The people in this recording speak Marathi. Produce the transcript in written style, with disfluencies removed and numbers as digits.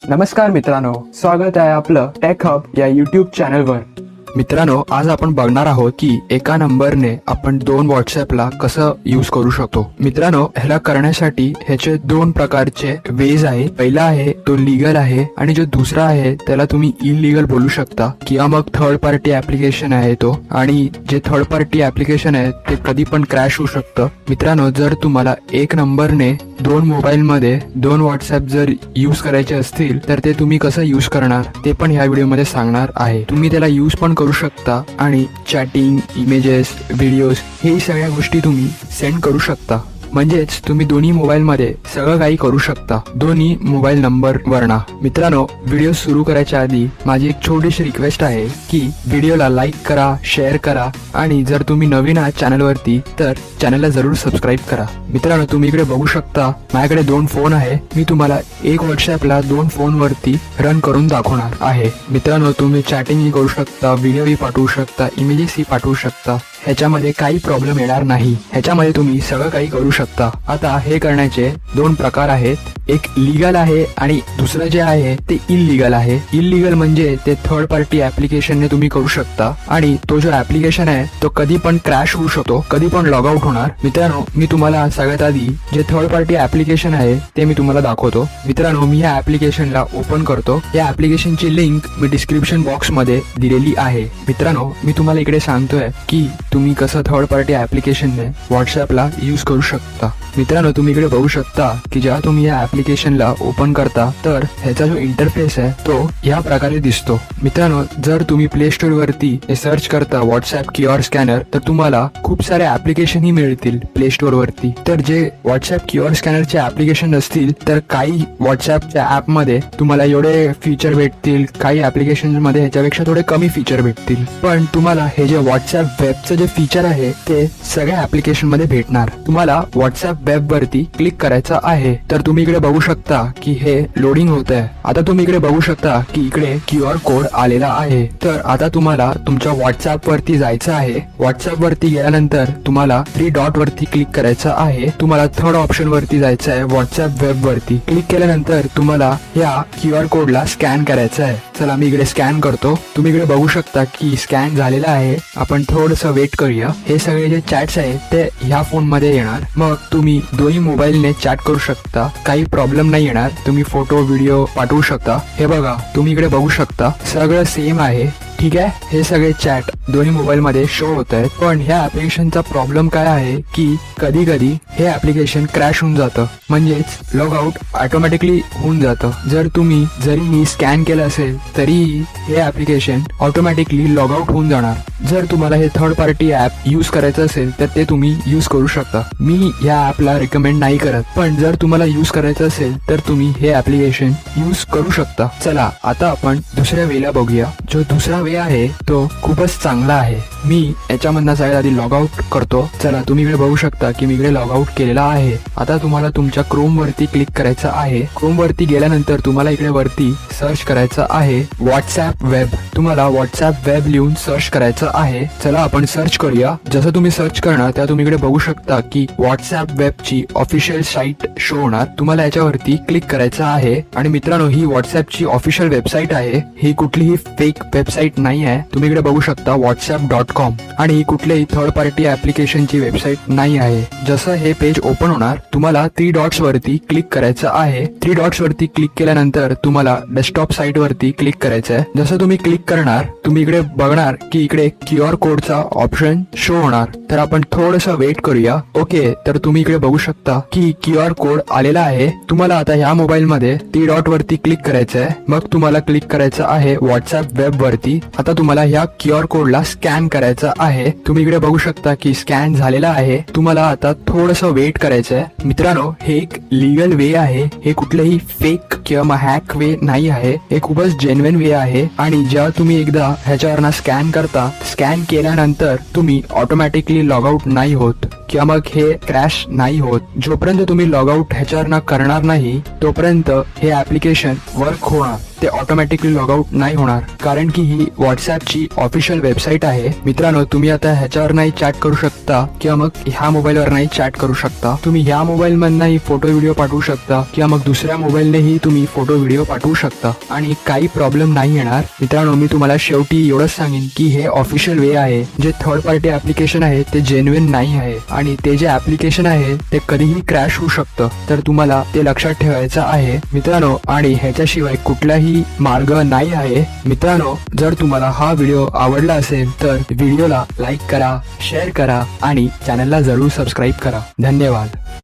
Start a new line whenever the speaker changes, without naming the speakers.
नमस्कार मित्रांनो, स्वागत आहे आपलं टेक हब या युट्यूब चॅनलवर. मित्रांनो, आज आपण बघणार आहोत की एका नंबरने आपण 2 व्हॉट्सअपला कसं यूज करू शकतो. मित्रांनो, ह्याला करण्यासाठी ह्याचे 2 प्रकारचे वेज आहे. पहिला आहे तो लीगल आहे आणि जो दुसरा आहे त्याला तुम्ही इलिगल बोलू शकता किंवा मग थर्ड पार्टी ऍप्लिकेशन आहे तो. आणि जे थर्ड पार्टी ऍप्लिकेशन आहे ते कधी पण क्रॅश होऊ शकतं. मित्रांनो, जर तुम्हाला एक नंबरने 2 मोबाईल मध्ये 2 व्हॉट्सअप जर यूज करायचे असतील तर ते तुम्ही कसं यूज करणार ते पण ह्या व्हिडिओ मध्ये सांगणार आहे. तुम्ही त्याला यूज पण करू शकता आणि चॅटिंग, इमेजेस, व्हिडिओज हे सगळ्या गोष्टी तुम्ही सेंड करू शकता. म्हणजेच तुम्ही दोन्ही मोबाईल मध्ये सगळं काही करू शकता दोन्ही मोबाईल नंबर वरना. मित्रांनो, व्हिडिओ सुरू करायच्या आधी माझी एक छोटीशी रिक्वेस्ट आहे की व्हिडिओला लाईक करा, शेअर करा आणि जर तुम्ही नवीन आहात चॅनलवरती तर चॅनलला जरूर सबस्क्राईब करा. मित्रांनो, तुम्ही इकडे बघू शकता माझ्याकडे 2 फोन आहे. मी तुम्हाला एक व्हॉट्सअपला 2 फोनवरती रन करून दाखवणार आहे. मित्रांनो, तुम्ही चॅटिंगही करू शकता, व्हिडिओही पाठवू शकता, इमेजेसही पाठवू शकता. ह्याच्यामध्ये काही प्रॉब्लेम येणार नाही. ह्याच्यामध्ये तुम्ही सगळं काही करू शकता. आता हे करण्याचे 2 प्रकार आहेत. एक लीगल आहे आणि दुसरं जे आहे ते इलिगल आहे. इलिगल म्हणजे ते थर्ड पार्टी ऍप्लिकेशनने तुम्ही करू शकता आणि तो जो ऍप्लिकेशन आहे तो कधी पण क्रॅश होऊ शकतो, कधी पण लॉग आउट होणार. मित्रांनो, मी तुम्हाला सगळ्यात आधी जे थर्ड पार्टी ऍप्लिकेशन आहे ते मी तुम्हाला दाखवतो. मित्रांनो, मी या ऍप्लिकेशनला ओपन करतो. या ऍप्लिकेशनची लिंक मी डिस्क्रिप्शन बॉक्स मध्ये दिलेली आहे. मित्रांनो, मी तुम्हाला इकडे सांगतोय की तुम्ही कसं थर्ड पार्टी ऍप्लिकेशनने व्हॉट्सअपला यूज करू शकता. मित्रांनो, तुम्ही इकडे बघू शकता की जेव्हा तुम्ही या ऍप्लिकेशनला ओपन करता तर ह्याचा जो इंटरफेस आहे तो या प्रकारे दिसतो. मित्रांनो, जर तुम्ही प्ले स्टोर वरती सर्च करता व्हॉट्सअप क्यूआर स्कॅनर तर तुम्हाला खूप सारे ऍप्लिकेशन ही मिळतील प्ले स्टोर वरती. तर जे व्हॉट्सअप क्यूआर स्कॅनरचे ऍप्लिकेशन असतील तर काही व्हॉट्सअपच्या ऍप मध्ये तुम्हाला एवढे फीचर भेटतील, काही ऍप्लिकेशन मध्ये ह्याच्यापेक्षा थोडे कमी फीचर भेटतील. पण तुम्हाला हे जे व्हॉट्सअप वेबचं जे फीचर आहे ते सगळ्या ऍप्लिकेशन मध्ये भेटणार. तुम्हाला व्हॉट्सअप वेब वरती क्लिक करायचं आहे. तर तुम्ही इकडे बघू शकता की हे लोडिंग होत आहे. आता तुम्ही इकडे बघू शकता की इकडे क्यूआर कोड आलेला आहे. तर आता तुम्हाला तुमच्या व्हॉट्सअप वरती जायचं आहे. व्हॉट्सअप वरती गेल्यानंतर तुम्हाला 3 डॉट वरती क्लिक करायचं आहे. तुम्हाला थर्ड ऑप्शन वरती जायचं आहे. व्हॉट्सअप वेब वरती क्लिक केल्यानंतर तुम्हाला या क्यूआर कोडला स्कॅन करायचं आहे. चला, मी इकडे स्कॅन करतो. तुम्ही इकडे बघू शकता की स्कॅन झालेला आहे. आपण थोडंसं वेट करूया. हे सगळे जे चॅट्स आहेत ते ह्या फोन मध्ये येणार. मग तुम्ही दोन्ही मोबाईलने चॅट करू शकता, काही प्रॉब्लेम नाही येणार. तुम्ही फोटो, व्हिडिओ पाठवू शकता. हे बघा, तुम्ही इकडे बघू शकता सगळं सेम आहे. ठीक आहे, हे सगळे चॅट दोन्ही मोबाईल मध्ये शो होत आहेत. पण ह्या ऍप्लिकेशनचा प्रॉब्लेम काय आहे की कधी कधी हे ऍप्लिकेशन क्रॅश होऊन जातं, म्हणजेच लॉग आउट ऑटोमॅटिकली होऊन जातं. जर तुम्ही जरी स्कॅन केलं असेल तरीही हे ऍप्लिकेशन ऑटोमॅटिकली लॉग आउट होऊन जाणार. जर तुम्हाला हे थर्ड पार्टी ऍप यूज करायचं असेल तर ते तुम्ही यूज करू शकता. मी या ऍपला रिकमेंड नाही करत, पण जर तुम्हाला यूज करायचं असेल तर तुम्ही हे ऍप्लिकेशन यूज करू शकता. चला, आता आपण दुसऱ्या वेला बघूया. जो दुसरा वे आहे तो खूपच चांगला आहे. मी याच्यामधनं सगळ्यात आधी लॉग आउट करतो. चला, तुम्ही इकडे बघू शकता की मी इकडे लॉग आउट केलेला आहे. आता तुम्हाला तुमच्या क्रोम वरती क्लिक करायचं आहे. क्रोम वरती गेल्यानंतर तुम्हाला इकडे वरती सर्च करायचं आहे व्हॉट्सअप वेब. तुम्हाला व्हॉट्सअप वेब लिहून सर्च करायचं आहे. चला, आपण सर्च करूया. जसं तुम्ही सर्च करणार त्या तुम्ही इकडे बघू शकता की व्हॉट्सअप वेबची ऑफिशियल साईट शो होणार. तुम्हाला याच्यावरती क्लिक करायचं आहे. आणि मित्रांनो, ही व्हॉट्सअपची ऑफिशियल वेबसाईट आहे. ही कुठलीही फेक वेबसाईट नाही आहे. तुम्ही इकडे बघू शकता whatsapp.com आणि कुठल्याही थर्ड पार्टी ऍप्लिकेशनची वेबसाईट नाही आहे. जसं हे पेज ओपन होणार तुम्हाला 3 डॉट्स वरती क्लिक करायचं आहे. 3 डॉट्स वरती क्लिक केल्यानंतर तुम्हाला डेस्कटॉप साईट वरती क्लिक करायचं आहे. जसं तुम्ही क्लिक करणार तुम्ही इकडे बघणार की इकडे क्यूआर कोडचा ऑप्शन शो होणार. तर आपण थोडंसं वेट करूया. ओके, तर तुम्ही इकडे बघू शकता की क्यूआर कोड आलेला आहे. तुम्हाला आता ह्या मोबाईल मध्ये 3 डॉट वरती क्लिक करायचं आहे. मग तुम्हाला क्लिक करायचं आहे व्हॉट्सअप वेब वरती. आता तुम्हाला ह्या क्यूआर कोडला स्कॅन करायचं आहे. तुम्ही इकडे बघू शकता की स्कॅन झालेला आहे. तुम्हाला आता थोडंसं वेट करायचं आहे. मित्रांनो, हे एक लीगल वे आहे. हे कुठलेही फेक किंवा हॅक वे नाही आहे. हे खूपच जेन्युइन वे आहे. आणि जेव्हा तुम्ही एकदा ह्याच्यावरनं स्कॅन करता, स्कॅन केल्यानंतर तुम्ही ऑटोमॅटिकली लॉग आउट नाही होत किंवा मग हे क्रॅश नाही होत. जोपर्यंत तुम्ही लॉग आउट ह्याच्यावरनं करणार नाही तोपर्यंत हे ऍप्लिकेशन वर्क होणार. ते ऑटोमॅटिकली लॉग आउट नाही होणार, कारण की ही व्हॉट्सअपची ऑफिशियल वेबसाईट आहे. मित्रांनो, तुम्ही आता ह्याच्यावर नाही चॅट करू शकता किंवा मग ह्या मोबाईलवर नाही चॅट करू शकता. तुम्ही ह्या मोबाईल मधनही फोटो व्हिडिओ पाठवू शकता किंवा मग दुसऱ्या मोबाईलनेही तुम्ही फोटो व्हिडिओ पाठवू शकता आणि काही प्रॉब्लेम नाही येणार. मित्रांनो, मी तुम्हाला शेवटी एवढंच सांगेन की हे ऑफिशियल वे आहे. जे थर्ड पार्टी ऍप्लिकेशन आहे ते जेन्युइन नाही आहे आणि ते जे ऍप्लिकेशन आहे ते कधीही क्रॅश होऊ शकतं, तर तुम्हाला ते लक्षात ठेवायचं आहे मित्रांनो. आणि ह्याच्याशिवाय कुठलाही मार्ग नाही आहे. मित्रांनो, जर तुम्हाला हा व्हिडिओ आवडला असेल तर व्हिडिओला लाईक करा, शेअर करा आणि चॅनलला जरूर सबस्क्राईब करा. धन्यवाद.